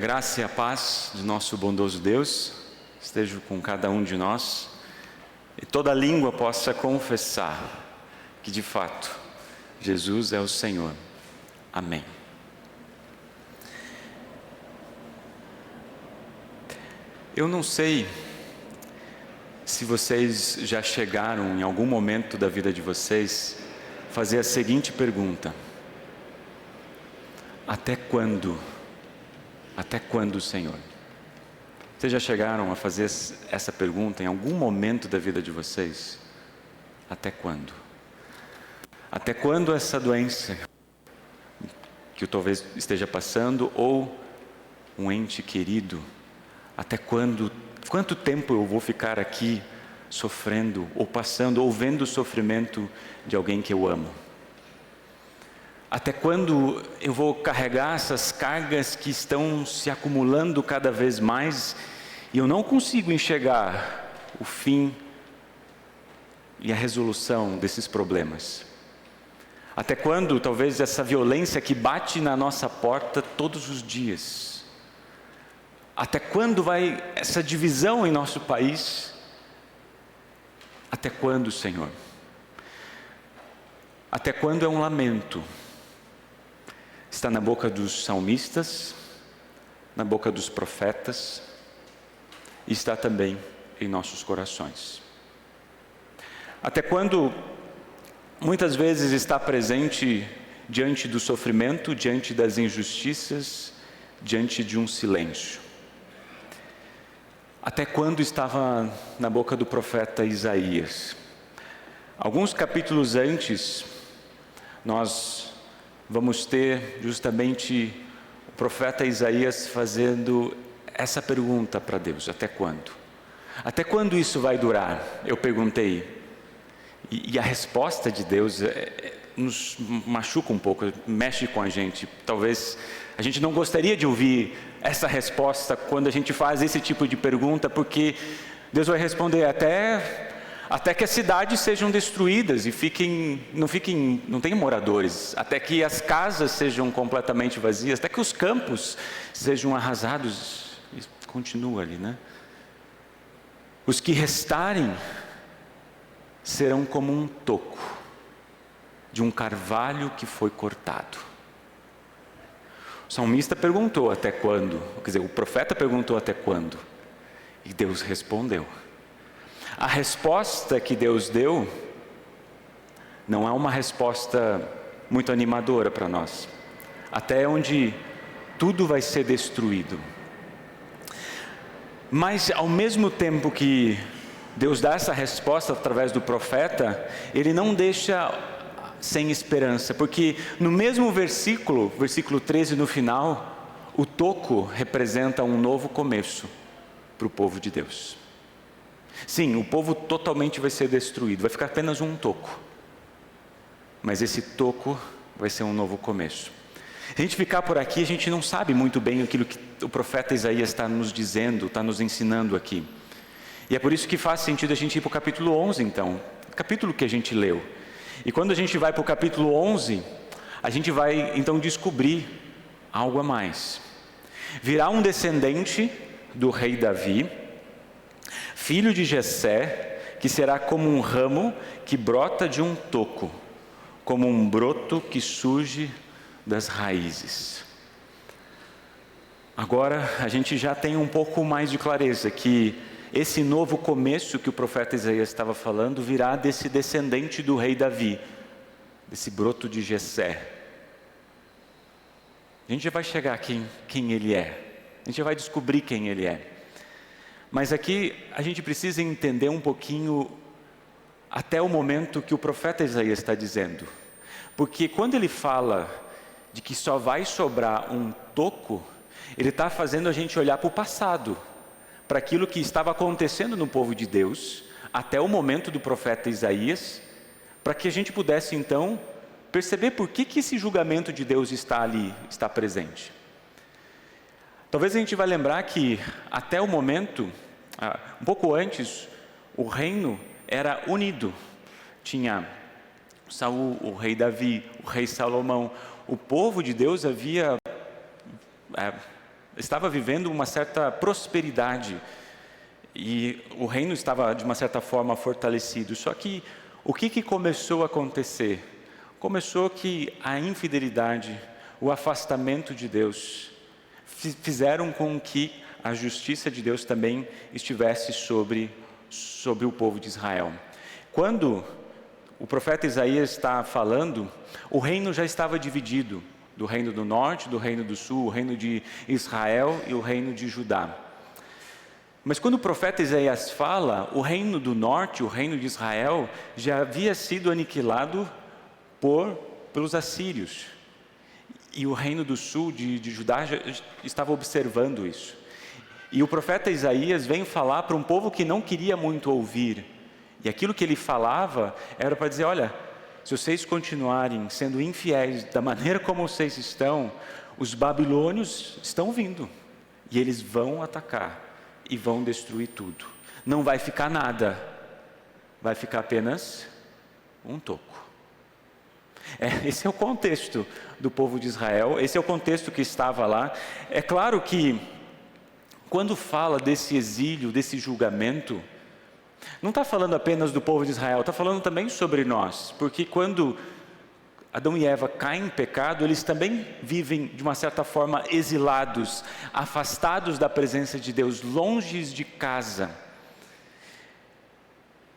Graça e a paz de nosso bondoso Deus esteja com cada um de nós e toda língua possa confessar que de fato Jesus é o Senhor. Amém. Eu não sei se vocês já chegaram em algum momento da vida de vocês a fazer a seguinte pergunta: até quando? Até quando, Senhor? Vocês já chegaram a fazer essa pergunta em algum momento da vida de vocês? Até quando? Até quando essa doença que eu talvez esteja passando, ou um ente querido, até quando? Quanto tempo eu vou ficar aqui sofrendo, ou passando, ou vendo o sofrimento de alguém que eu amo? Até quando eu vou carregar essas cargas que estão se acumulando cada vez mais e eu não consigo enxergar o fim e a resolução desses problemas? Até quando talvez essa violência que bate na nossa porta todos os dias? Até quando vai essa divisão em nosso país? Até quando, Senhor? Até quando é um lamento? Está na boca dos salmistas, na boca dos profetas, e está também em nossos corações. Até quando muitas vezes está presente diante do sofrimento, diante das injustiças, diante de um silêncio. Até quando estava na boca do profeta Isaías. Alguns capítulos antes, nós vamos ter justamente o profeta Isaías fazendo essa pergunta para Deus: até quando? Até quando isso vai durar? Eu perguntei. E a resposta de Deus nos machuca um pouco, mexe com a gente. Talvez a gente não gostaria de ouvir essa resposta quando a gente faz esse tipo de pergunta, porque Deus vai responder até que as cidades sejam destruídas e não tenham moradores, até que as casas sejam completamente vazias, até que os campos sejam arrasados. E continua ali, né? Os que restarem serão como um toco de um carvalho que foi cortado. O salmista perguntou até quando, quer dizer, o profeta perguntou até quando, e Deus respondeu. A resposta que Deus deu não é uma resposta muito animadora para nós. Até onde tudo vai ser destruído. Mas ao mesmo tempo que Deus dá essa resposta através do profeta, Ele não deixa sem esperança, porque no mesmo versículo 13 no final, o toco representa um novo começo para o povo de Deus. Sim, o povo totalmente vai ser destruído, vai ficar apenas um toco. Mas esse toco vai ser um novo começo. Se a gente ficar por aqui, a gente não sabe muito bem aquilo que o profeta Isaías está nos dizendo, está nos ensinando aqui. E é por isso que faz sentido a gente ir para o capítulo 11 então, o capítulo que a gente leu. E quando a gente vai para o capítulo 11, a gente vai então descobrir algo a mais. Virá um descendente do rei Davi, filho de Jessé, que será como um ramo que brota de um toco, como um broto que surge das raízes. Agora a gente já tem um pouco mais de clareza que esse novo começo que o profeta Isaías estava falando virá desse descendente do rei Davi, desse broto de Jessé. A gente já vai chegar aqui quem ele é, a gente já vai descobrir quem ele é. Mas aqui a gente precisa entender um pouquinho até o momento que o profeta Isaías está dizendo. Porque quando ele fala de que só vai sobrar um toco, ele está fazendo a gente olhar para o passado, para aquilo que estava acontecendo no povo de Deus, até o momento do profeta Isaías, para que a gente pudesse então perceber por que esse julgamento de Deus está ali, está presente. Talvez a gente vai lembrar que até o momento, um pouco antes, o reino era unido. Tinha Saul, o rei Davi, o rei Salomão. O povo de Deus havia estava vivendo uma certa prosperidade e o reino estava de uma certa forma fortalecido. Só que o que começou a acontecer? Começou que a infidelidade, o afastamento de Deus fizeram com que a justiça de Deus também estivesse sobre o povo de Israel. Quando o profeta Isaías está falando, o reino já estava dividido, do reino do norte, do reino do sul, o reino de Israel e o reino de Judá. Mas quando o profeta Isaías fala, o reino do norte, o reino de Israel, já havia sido aniquilado pelos assírios. E o reino do sul, de Judá, já estava observando isso. E o profeta Isaías vem falar para um povo que não queria muito ouvir. E aquilo que ele falava era para dizer, olha, se vocês continuarem sendo infiéis da maneira como vocês estão, os babilônios estão vindo. E eles vão atacar e vão destruir tudo. Não vai ficar nada, vai ficar apenas um toco. Esse é o contexto do povo de Israel, esse é o contexto que estava lá. É claro que, quando fala desse exílio, desse julgamento, não está falando apenas do povo de Israel, está falando também sobre nós, porque quando Adão e Eva caem em pecado, eles também vivem de uma certa forma exilados, afastados da presença de Deus, longe de casa.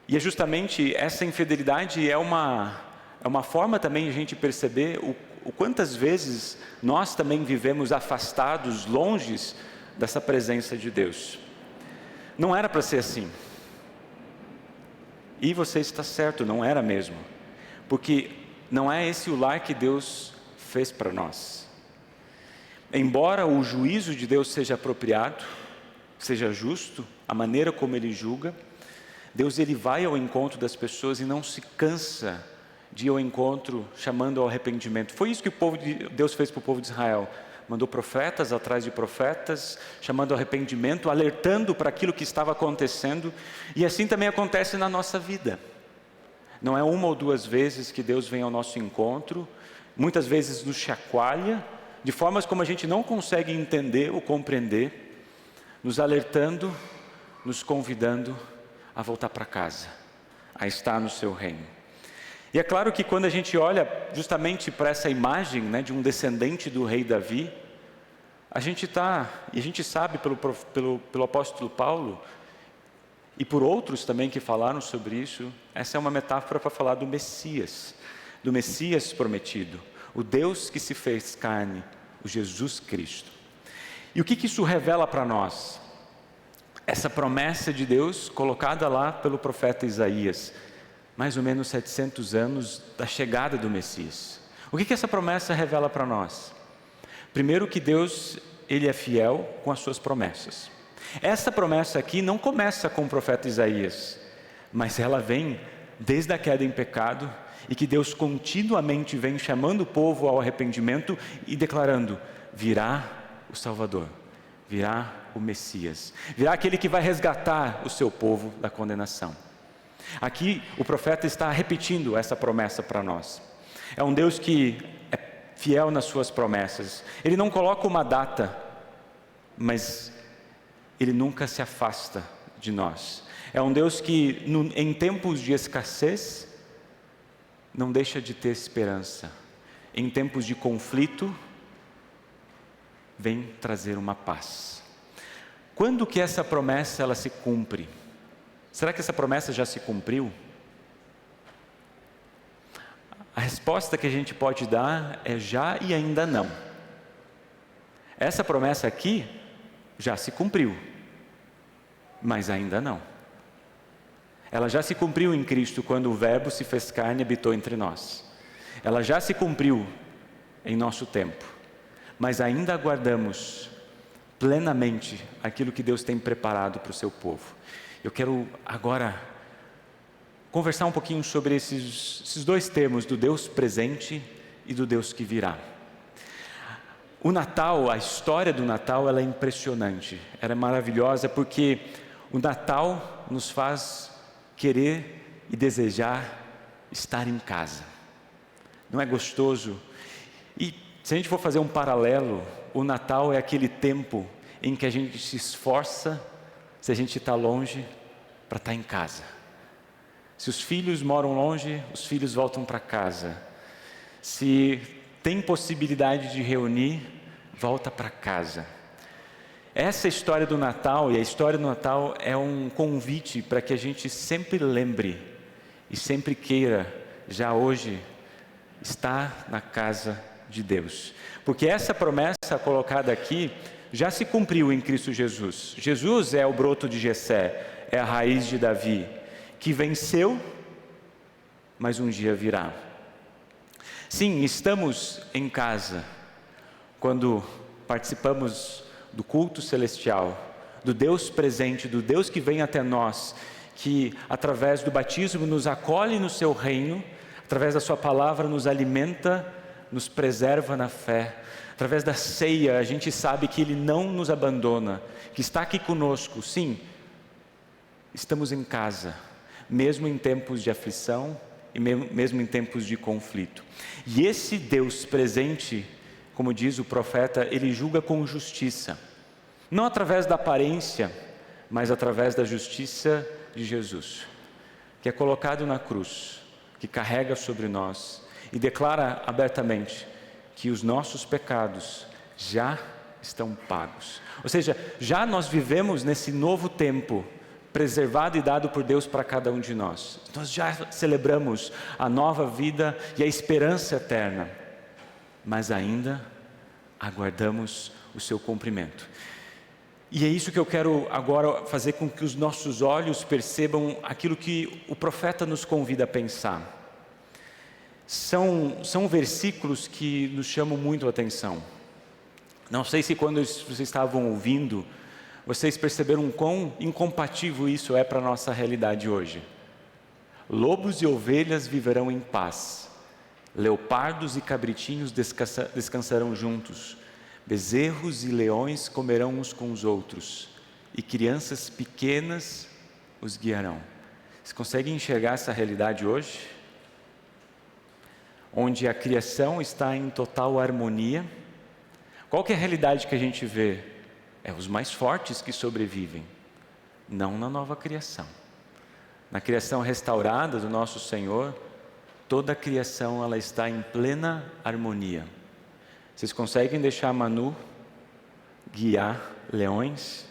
E é justamente essa infidelidade é uma forma também de a gente perceber o quantas vezes nós também vivemos afastados, longes dessa presença de Deus. Não era para ser assim. E você está certo, não era mesmo. Porque não é esse o lar que Deus fez para nós. Embora o juízo de Deus seja apropriado, seja justo, a maneira como Ele julga, Deus ele vai ao encontro das pessoas e não se cansa de ir ao encontro chamando ao arrependimento. Foi isso que Deus fez para o povo de Israel. Mandou profetas atrás de profetas, chamando ao arrependimento, alertando para aquilo que estava acontecendo. E assim também acontece na nossa vida. Não é uma ou duas vezes que Deus vem ao nosso encontro, muitas vezes nos chacoalha, de formas como a gente não consegue entender ou compreender, nos alertando, nos convidando a voltar para casa, a estar no seu reino. E é claro que quando a gente olha justamente para essa imagem, de um descendente do rei Davi, a gente sabe pelo apóstolo Paulo, e por outros também que falaram sobre isso, essa é uma metáfora para falar do Messias prometido, o Deus que se fez carne, o Jesus Cristo. E o que isso revela para nós? Essa promessa de Deus colocada lá pelo profeta Isaías, mais ou menos 700 anos da chegada do Messias. O que essa promessa revela para nós? Primeiro que Deus, Ele é fiel com as suas promessas. Essa promessa aqui não começa com o profeta Isaías, mas ela vem desde a queda em pecado e que Deus continuamente vem chamando o povo ao arrependimento e declarando, virá o Salvador, virá o Messias, virá aquele que vai resgatar o seu povo da condenação. Aqui o profeta está repetindo essa promessa para nós. É um Deus que é fiel nas suas promessas. Ele não coloca uma data, mas Ele nunca se afasta de nós. É um Deus que em tempos de escassez não deixa de ter esperança. Em tempos de conflito vem trazer uma paz. Quando que essa promessa ela se cumpre? Será que essa promessa já se cumpriu? A resposta que a gente pode dar é já e ainda não. Essa promessa aqui já se cumpriu, mas ainda não. Ela já se cumpriu em Cristo quando o Verbo se fez carne e habitou entre nós. Ela já se cumpriu em nosso tempo, mas ainda aguardamos plenamente aquilo que Deus tem preparado para o seu povo. Eu quero agora conversar um pouquinho sobre esses dois termos, do Deus presente e do Deus que virá. O Natal, a história do Natal, ela é impressionante, ela é maravilhosa, porque o Natal nos faz querer e desejar estar em casa. Não é gostoso? E se a gente for fazer um paralelo, o Natal é aquele tempo em que a gente se esforça, se a gente está longe, para estar em casa. Se os filhos moram longe, os filhos voltam para casa. Se tem possibilidade de reunir, volta para casa. Essa história do Natal, e a história do Natal é um convite para que a gente sempre lembre e sempre queira, já hoje, estar na casa de Deus. Porque essa promessa colocada aqui já se cumpriu em Cristo Jesus. Jesus é o broto de Jessé, é a raiz de Davi, que venceu, mas um dia virá. Sim, estamos em casa quando participamos do culto celestial, do Deus presente, do Deus que vem até nós, que através do batismo nos acolhe no seu reino, através da sua palavra nos alimenta, nos preserva na fé. Através da ceia a gente sabe que Ele não nos abandona, que está aqui conosco. Sim, estamos em casa, mesmo em tempos de aflição e mesmo em tempos de conflito. E esse Deus presente, como diz o profeta, Ele julga com justiça, não através da aparência, mas através da justiça de Jesus, que é colocado na cruz, que carrega sobre nós e declara abertamente que os nossos pecados já estão pagos. Ou seja, já nós vivemos nesse novo tempo, preservado e dado por Deus para cada um de nós. Nós já celebramos a nova vida e a esperança eterna, mas ainda aguardamos o seu cumprimento. E é isso que eu quero agora fazer com que os nossos olhos percebam aquilo que o profeta nos convida a pensar. São versículos que nos chamam muito a atenção. Não sei se quando vocês estavam ouvindo, vocês perceberam quão incompatível isso é para a nossa realidade hoje. Lobos e ovelhas viverão em paz, leopardos e cabritinhos descansarão juntos, bezerros e leões comerão uns com os outros, e crianças pequenas os guiarão. Vocês conseguem enxergar essa realidade hoje? Onde a criação está em total harmonia. Qual que é a realidade que a gente vê? É os mais fortes que sobrevivem, não na nova criação. Na criação restaurada do nosso Senhor, toda a criação ela está em plena harmonia. Vocês conseguem deixar Manu guiar leões?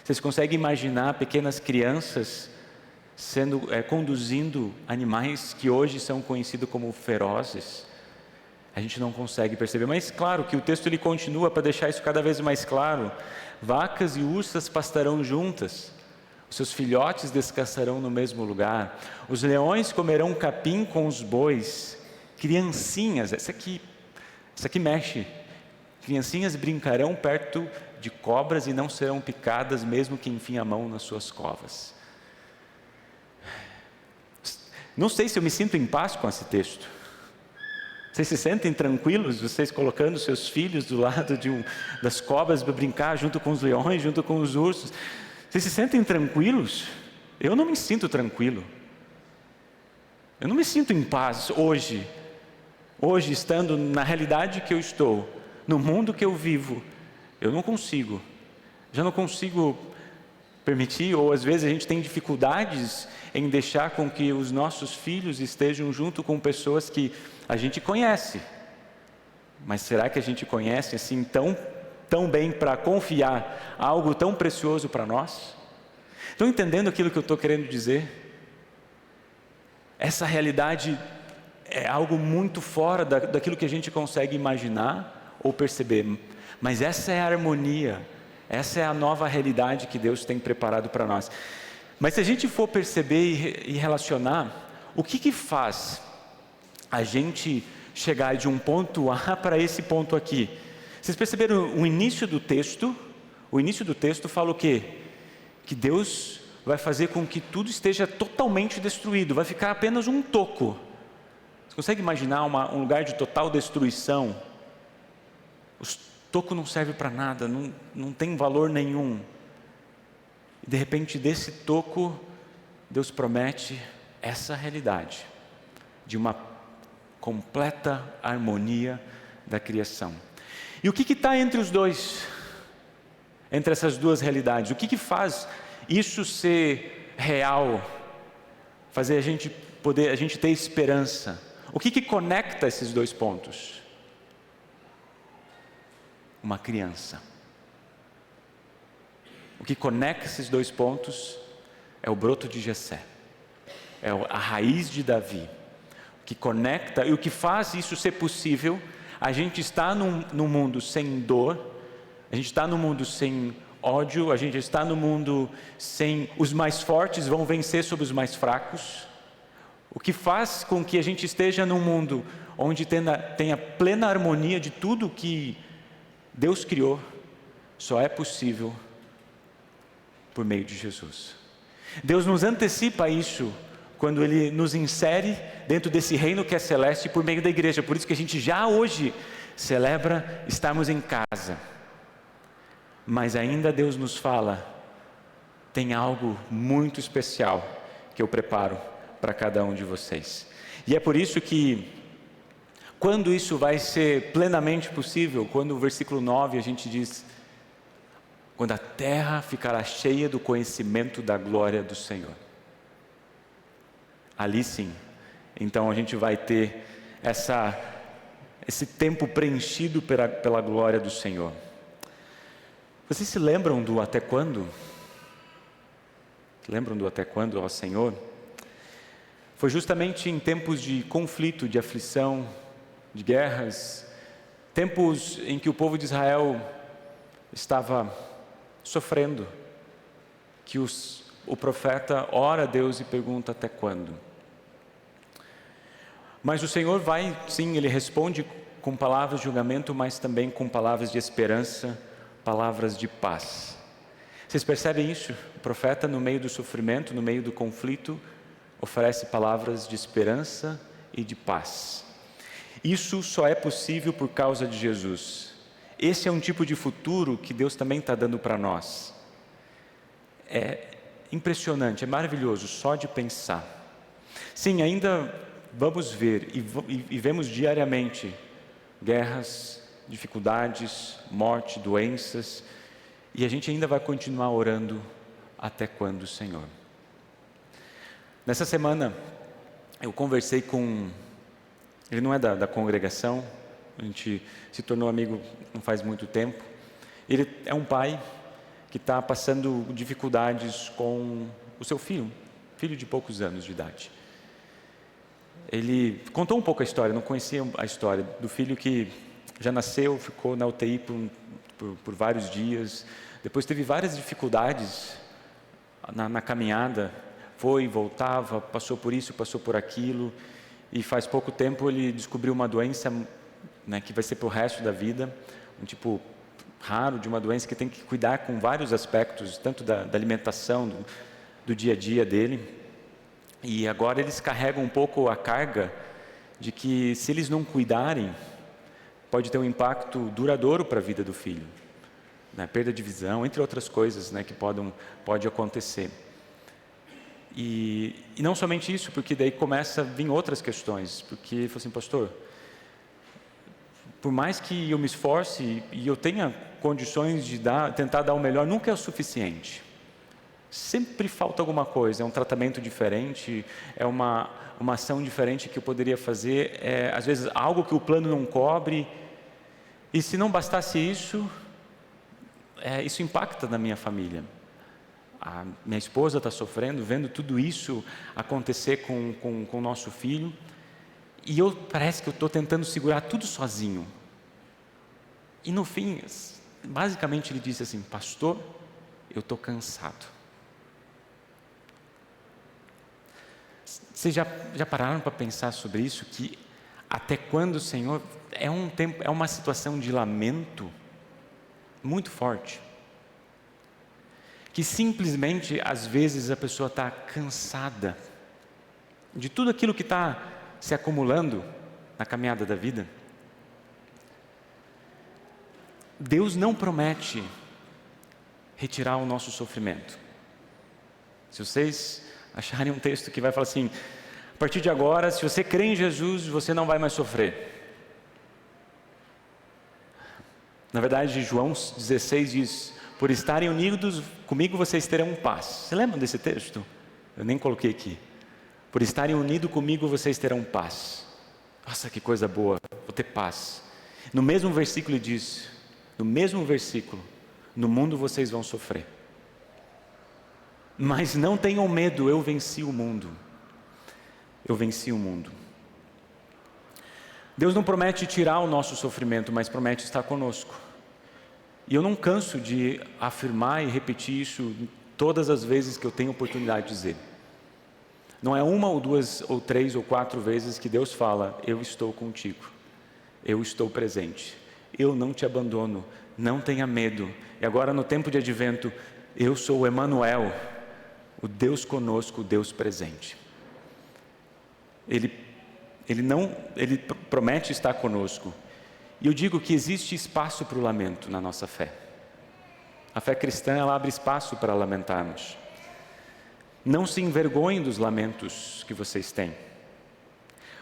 Vocês conseguem imaginar pequenas crianças conduzindo animais que hoje são conhecidos como ferozes? A gente não consegue perceber, mas claro que o texto ele continua para deixar isso cada vez mais claro. Vacas e ursas pastarão juntas, os seus filhotes descansarão no mesmo lugar, os leões comerão capim com os bois, criancinhas, essa aqui mexe, criancinhas brincarão perto de cobras e não serão picadas mesmo que enfiem a mão nas suas covas. Não sei se eu me sinto em paz com esse texto. Vocês se sentem tranquilos, vocês colocando seus filhos do lado das cobras para brincar junto com os leões, junto com os ursos? Vocês se sentem tranquilos? Eu não me sinto tranquilo. Eu não me sinto em paz hoje. Hoje, estando na realidade que eu estou, no mundo que eu vivo, eu não consigo. Já não consigo permitir, ou às vezes a gente tem dificuldades em deixar com que os nossos filhos estejam junto com pessoas que a gente conhece. Mas será que a gente conhece assim tão bem para confiar algo tão precioso para nós? Estão entendendo aquilo que eu estou querendo dizer? Essa realidade é algo muito fora daquilo que a gente consegue imaginar ou perceber. Mas essa é a harmonia, essa é a nova realidade que Deus tem preparado para nós. Mas se a gente for perceber e relacionar, o que faz a gente chegar de um ponto A para esse ponto aqui? Vocês perceberam o início do texto? O início do texto fala o quê? Que Deus vai fazer com que tudo esteja totalmente destruído, vai ficar apenas um toco. Você consegue imaginar um lugar de total destruição? O toco não serve para nada, não tem valor nenhum. E de repente desse toco, Deus promete essa realidade de uma completa harmonia da criação. E o que está entre os dois? entre essas duas realidades? O que faz isso ser real? Fazer a gente ter esperança? O que conecta esses dois pontos? Uma criança. O que conecta esses dois pontos é o broto de Jessé, é a raiz de Davi. O que conecta e o que faz isso ser possível, a gente está num mundo sem dor, a gente está num mundo sem ódio, a gente está num mundo sem os mais fortes vão vencer sobre os mais fracos. O que faz com que a gente esteja num mundo onde tenha plena harmonia de tudo que Deus criou, só é possível por meio de Jesus. Deus nos antecipa isso quando Ele nos insere dentro desse reino que é celeste por meio da igreja. Por isso que a gente já hoje celebra estarmos em casa. Mas ainda Deus nos fala, tem algo muito especial que eu preparo para cada um de vocês. E é por isso que, quando isso vai ser plenamente possível, quando o versículo 9 a gente diz, quando a terra ficará cheia do conhecimento da glória do Senhor. Ali sim, então a gente vai ter esse tempo preenchido pela glória do Senhor. Vocês se lembram do até quando? Lembram do até quando, ó Senhor? Foi justamente em tempos de conflito, de aflição, de guerras, tempos em que o povo de Israel estava sofrendo, que o profeta ora a Deus e pergunta até quando. Mas o Senhor vai, sim, Ele responde com palavras de julgamento, mas também com palavras de esperança, palavras de paz. Vocês percebem isso? O profeta, no meio do sofrimento, no meio do conflito, oferece palavras de esperança e de paz. Isso só é possível por causa de Jesus. Esse é um tipo de futuro que Deus também está dando para nós. É impressionante, é maravilhoso só de pensar. Sim, ainda vamos ver e vemos diariamente guerras, dificuldades, morte, doenças, e a gente ainda vai continuar orando até quando, Senhor? Nessa semana eu conversei com, ele não é da congregação, a gente se tornou amigo não faz muito tempo. Ele é um pai que está passando dificuldades com o seu filho de poucos anos de idade. Ele contou um pouco a história, não conhecia a história do filho que já nasceu, ficou na UTI por vários dias, depois teve várias dificuldades na caminhada, foi, voltava, passou por isso, passou por aquilo, e faz pouco tempo ele descobriu uma doença, né, que vai ser para o resto da vida, um tipo raro de uma doença que tem que cuidar com vários aspectos, tanto da alimentação, do dia a dia dele, e agora eles carregam um pouco a carga de que, se eles não cuidarem, pode ter um impacto duradouro para a vida do filho, né, perda de visão, entre outras coisas, né, que pode acontecer. E não somente isso, porque daí começa a vir outras questões, porque ele falou assim, pastor, por mais que eu me esforce e eu tenha condições de tentar dar o melhor, nunca é o suficiente. Sempre falta alguma coisa, é um tratamento diferente, é uma ação diferente que eu poderia fazer, às vezes algo que o plano não cobre, e se não bastasse isso, isso impacta na minha família. A minha esposa está sofrendo, vendo tudo isso acontecer com o nosso filho, e parece que eu estou tentando segurar tudo sozinho. E no fim, basicamente ele disse assim, pastor, eu estou cansado. Vocês já pararam para pensar sobre isso? Que até quando, Senhor, é uma situação de lamento muito forte. Que simplesmente, às vezes, a pessoa está cansada de tudo aquilo que está se acumulando na caminhada da vida. Deus não promete retirar o nosso sofrimento. Se vocês acharem um texto que vai falar assim, a partir de agora, se você crê em Jesus, você não vai mais sofrer. Na verdade, João 16 diz, Por estarem unidos comigo, vocês terão paz. Você lembra desse texto? Eu nem coloquei aqui. Por estarem unidos comigo, vocês terão paz. Nossa, que coisa boa, vou ter paz. No mesmo versículo ele diz, no mundo vocês vão sofrer. Mas não tenham medo, eu venci o mundo. Eu venci o mundo. Deus não promete tirar o nosso sofrimento, mas promete estar conosco. E eu não canso de afirmar e repetir isso todas as vezes que eu tenho oportunidade de dizer. Não é uma ou duas ou três ou quatro vezes que Deus fala, eu estou contigo, eu estou presente, eu não te abandono, não tenha medo. E agora no tempo de advento, eu sou o Emanuel, o Deus conosco, o Deus presente. Ele promete estar conosco. E eu digo que existe espaço para o lamento na nossa fé. A fé cristã, ela abre espaço para lamentarmos. Não se envergonhem dos lamentos que vocês têm.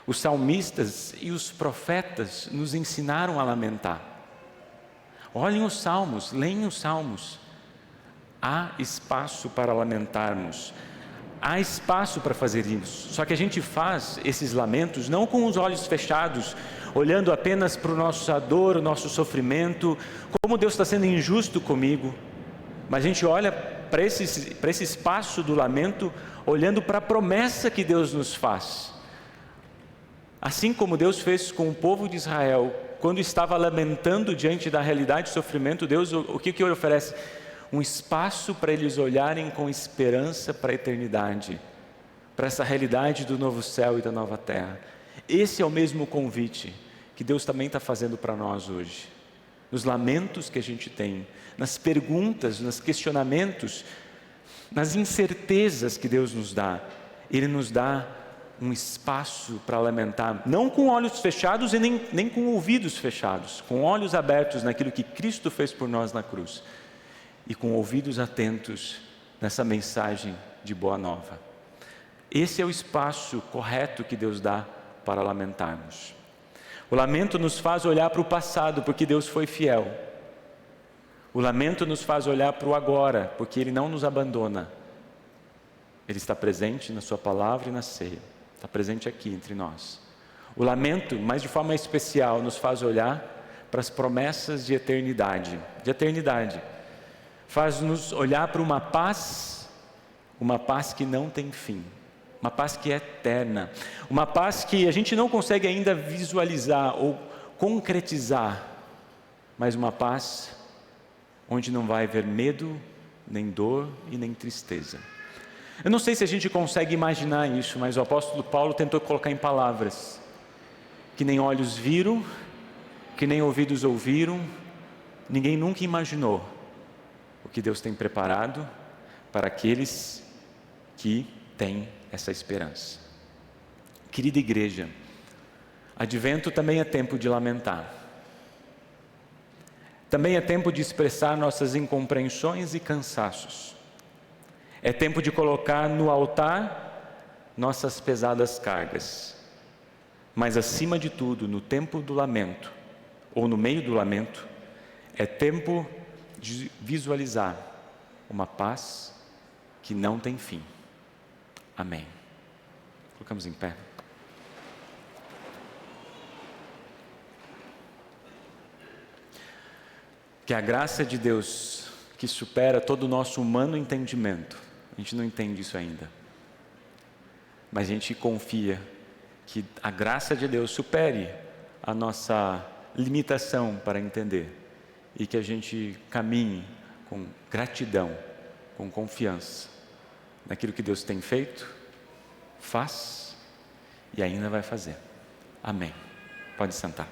Os salmistas e os profetas nos ensinaram a lamentar. Olhem os salmos, leiam os salmos. Há espaço para lamentarmos. Há espaço para fazer isso. Só que a gente faz esses lamentos não com os olhos fechados, olhando apenas para o nossa dor, o nosso sofrimento, como Deus está sendo injusto comigo. Mas a gente olha para esse espaço do lamento, olhando para a promessa que Deus nos faz. Assim como Deus fez com o povo de Israel, quando estava lamentando diante da realidade de sofrimento, Deus o que Ele oferece? Um espaço para eles olharem com esperança para a eternidade, para essa realidade do novo céu e da nova terra. Esse é o mesmo convite que Deus também está fazendo para nós hoje. Nos lamentos que a gente tem, nas perguntas, nos questionamentos, nas incertezas que Deus nos dá, Ele nos dá um espaço para lamentar, não com olhos fechados e nem com ouvidos fechados, com olhos abertos naquilo que Cristo fez por nós na cruz e com ouvidos atentos nessa mensagem de boa nova. Esse é o espaço correto que Deus dá para lamentarmos. O lamento nos faz olhar para o passado, porque Deus foi fiel. O lamento nos faz olhar para o agora, porque Ele não nos abandona. Ele está presente na sua palavra e na ceia. Está presente aqui entre nós. O lamento, mas de forma especial, nos faz olhar para as promessas de eternidade. Faz-nos olhar para uma paz que não tem fim. Uma paz que é eterna, uma paz que a gente não consegue ainda visualizar ou concretizar, mas uma paz onde não vai haver medo, nem dor e nem tristeza. Eu não sei se a gente consegue imaginar isso, mas o apóstolo Paulo tentou colocar em palavras, que nem olhos viram, que nem ouvidos ouviram, ninguém nunca imaginou o que Deus tem preparado para aqueles que têm essa esperança. Querida igreja, advento também é tempo de lamentar. Também é tempo de expressar nossas incompreensões e cansaços. É tempo de colocar no altar nossas pesadas cargas. Mas acima de tudo, no tempo do lamento, ou no meio do lamento, é tempo de visualizar uma paz que não tem fim. Amém. Colocamos em pé. Que a graça de Deus, que supera todo o nosso humano entendimento, a gente não entende isso ainda, mas a gente confia que a graça de Deus supere a nossa limitação para entender e que a gente caminhe com gratidão, com confiança naquilo que Deus tem feito, faz e ainda vai fazer. Amém. Pode sentar.